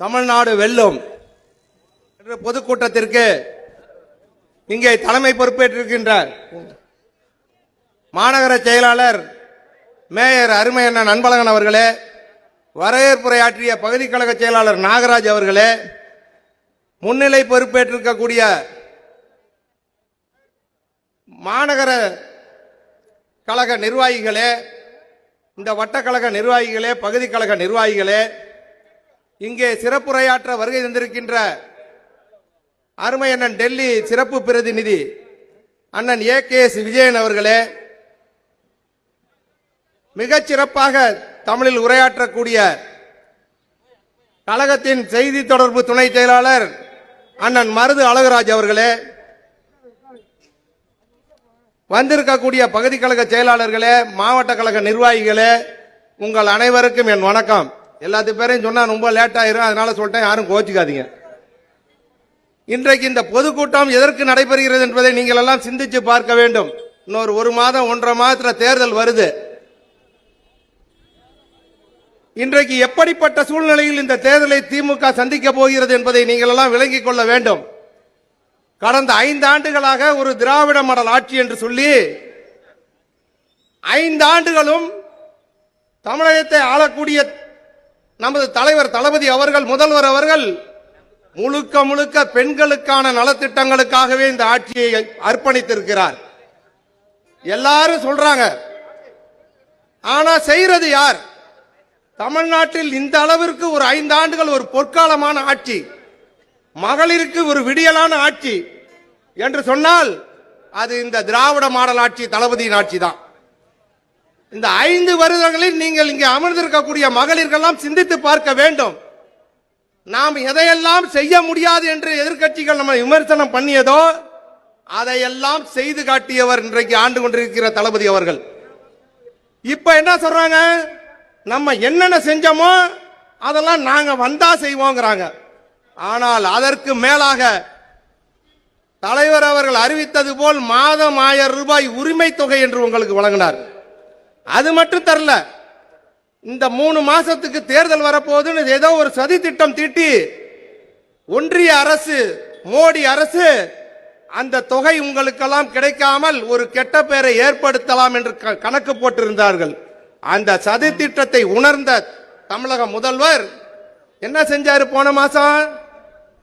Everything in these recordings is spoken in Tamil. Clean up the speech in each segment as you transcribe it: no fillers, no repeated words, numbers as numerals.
தமிழ்நாடு வெல்லும் என்ற பொதுக்கூட்டத்திற்கு இங்கே தலைமை பொறுப்பேற்றிருக்கின்ற மாநகர செயலாளர் மேயர் அருமையண்ணன் அன்பழகன் அவர்களே, வரவேற்புரையாற்றிய பகுதி கழக செயலாளர் நாகராஜ் அவர்களே, முன்னிலை பொறுப்பேற்றிருக்கக்கூடிய மாநகர கழக நிர்வாகிகளே, இந்த வட்டக்கழக நிர்வாகிகளே, பகுதி கழக நிர்வாகிகளே, இங்கே சிறப்புரையாற்ற வருகை தந்திருக்கின்ற அருமை அண்ணன் டெல்லி சிறப்பு பிரதிநிதி அண்ணன் AKS விஜயன் அவர்களே, மிகச் சிறப்பாக தமிழில் உரையாற்றக்கூடிய கழகத்தின் செய்தி தொடர்பு துணை செயலாளர் அண்ணன் மருது அழகுராஜ் அவர்களே, வந்திருக்கக்கூடிய பகுதி கழக செயலாளர்களே, மாவட்ட கழக நிர்வாகிகளே, உங்கள் அனைவருக்கும் என் வணக்கம். எல்லாத்து பேரையும் சொன்னா ரொம்ப லேட் ஆயிரும், அதனால சொல்லிட்டேன், யாரும் கோச்சிக்காதீங்க. இன்றைக்கு இந்த பொதுக்கூட்டம் எதற்கு நடைபெறுகிறது என்பதை நீங்கள் எல்லாம் சிந்திச்சு பார்க்க வேண்டும். இன்னொரு 1 மாதம் 1.5 மாதத்துல தேர்தல் வருது. இன்றைக்கு எப்படிப்பட்ட சூழ்நிலையில் இந்த தேர்தலை திமுக சந்திக்க போகிறது என்பதை நீங்கள் எல்லாம் விளங்கிக் கொள்ள வேண்டும். கடந்த 5 ஆண்டுகளாக ஒரு திராவிட மாடல் ஆட்சி என்று சொல்லி 5 ஆண்டுகளும் தமிழகத்தை ஆளக்கூடிய நமது தலைவர் தளபதி அவர்கள், முதல்வர் அவர்கள் முழுக்க முழுக்க பெண்களுக்கான நலத்திட்டங்களுக்காகவே இந்த ஆட்சியை அர்ப்பணித்திருக்கிறார். எல்லாரும் சொல்றாங்க, ஆனா செய்யறது யார்? தமிழ்நாட்டில் இந்த அளவிற்கு ஒரு 5 ஆண்டுகள் ஒரு பொற்காலமான ஆட்சி, மகளிருக்கு ஒரு விடியலான ஆட்சி என்று சொன்னால் அது இந்த திராவிட மாடல் ஆட்சி, தளபதியின் ஆட்சி தான். இந்த 5 வருடங்களில் நீங்கள் இங்கே அமர்ந்திருக்கக்கூடிய மகளிர்களெல்லாம் சிந்தித்து பார்க்க வேண்டும். நாம் எதையெல்லாம் செய்ய முடியாது என்று எதிர்க்கட்சிகள் நம்ம விமர்சனம் பண்ணியதோ அதையெல்லாம் செய்து காட்டியவர் இன்றைக்கு ஆண்டு கொண்டிருக்கிற தளபதி அவர்கள். இப்ப என்ன சொல்றாங்க? நம்ம என்னென்ன செஞ்சோமோ அதெல்லாம் நாங்க வந்தா செய்வோங்கிறாங்க. ஆனால் அதற்கு மேலாக தலைவர் அவர்கள் அறிவித்தது போல் மாதம் 1000 ரூபாய் உரிமை தொகை என்று உங்களுக்கு வழங்கினார். அது மட்டும் தரல, இந்த 3 மாசத்துக்கு தேர்தல் வரப்போகுதுன்னு ஏதோ ஒரு சதி திட்டம் தீட்டி ஒன்றிய அரசு, மோடி அரசு அந்த தொகை உங்களுக்கெல்லாம் கிடைக்காமல் ஒரு கெட்ட பெயரை ஏற்படுத்தலாம் என்று கணக்கு போட்டிருந்தார்கள். அந்த சதி திட்டத்தை உணர்ந்த தமிழக முதல்வர் என்ன செஞ்சாரு? போன மாசம்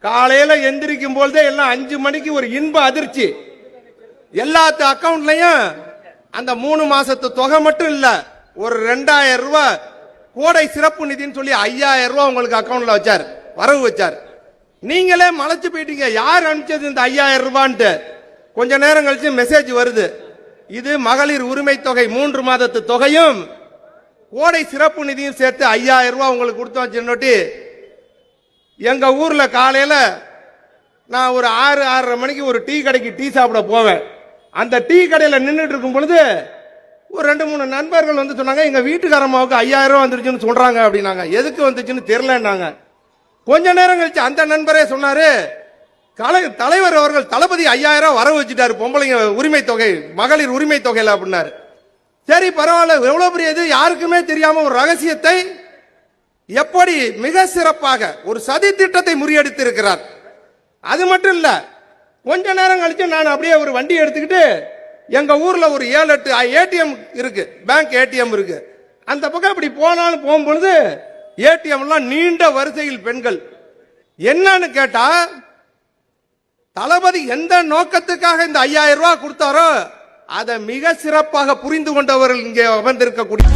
காலையில எந்திரிக்கும் போதே எல்லாம் 5 மணிக்கு ஒரு இன்ப அதிர்ச்சி, எல்லாத்து அக்கவுண்ட்லயும் அந்த 3 மாசத்து தொகை மட்டும் இல்ல, ஒரு 2000 ரூபாய் கோடை சிறப்பு நிதின்னு சொல்லி 5000 ரூபாய் உங்களுக்கு அக்கவுண்ட்ல வச்சார், வரவு வச்சார். நீங்களே மலைச்சு போயிட்டீங்க, யார் அனுப்பிச்சது இந்த 5000 ரூபான்ட்டு. கொஞ்ச நேரம் கழிச்சு மெசேஜ் வருது, இது மகளிர் உரிமை தொகை 3 மாதத்து தொகையும் கோடை சிறப்பு நிதியும் சேர்த்து 5000 ரூபாய் உங்களுக்கு கொடுத்தோம். எங்க ஊர்ல காலையில நான் ஒரு 6-6:30 மணிக்கு ஒரு டீ கடைக்கு டீ சாப்பிட போவேன். அந்த டீ கடையில நின்றுட்டு இருக்கும் பொழுது ஒரு 2-3 நண்பர்கள் வந்து சொன்னாங்க, எங்க வீட்டுக்காரம்மாவுக்கு 5000 ரூபாய் வந்துருச்சுன்னு சொல்றாங்க அப்படின்னாங்க. எதுக்கு வந்துச்சுன்னு தெரியலன்னாங்க. கொஞ்ச நேரம் கழிச்சு அந்த நண்பரே சொன்னாரு, தலைவர் அவர்கள் தளபதி 5000 ரூபாய் வரவு வச்சுட்டாரு பொம்பளைங்க உரிமை தொகை, மகளிர் உரிமை தொகையில அப்படின்னாரு. சரி பரவாயில்ல, எவ்வளவு பெரிய இது, யாருக்குமே தெரியாம ஒரு ரகசியத்தை எப்படி மிக சிறப்பாக ஒரு சதி திட்டத்தை முறியடித்து இருக்கிறார். அது மட்டும் இல்ல, கொஞ்ச நேரம் கழிச்சு நான் அப்படியே ஒரு வண்டி எடுத்துக்கிட்டு எங்க ஊர்ல ஒரு 7-8 ஏடிஎம் இருக்கு, பேங்க் ஏடிஎம் இருக்கு. அந்த பக்கம் இப்படி போனாலும் போகும்பொழுது ஏடிஎம் எல்லாம் நீண்ட வரிசையில் பெண்கள். என்னன்னு கேட்டா, தளபதி எந்த நோக்கத்துக்காக இந்த 5000 ரூபாய் கொடுத்தாரோ அதை மிக சிறப்பாக புரிந்து கொண்டவர்கள் இங்கே அமர்ந்திருக்கக்கூடிய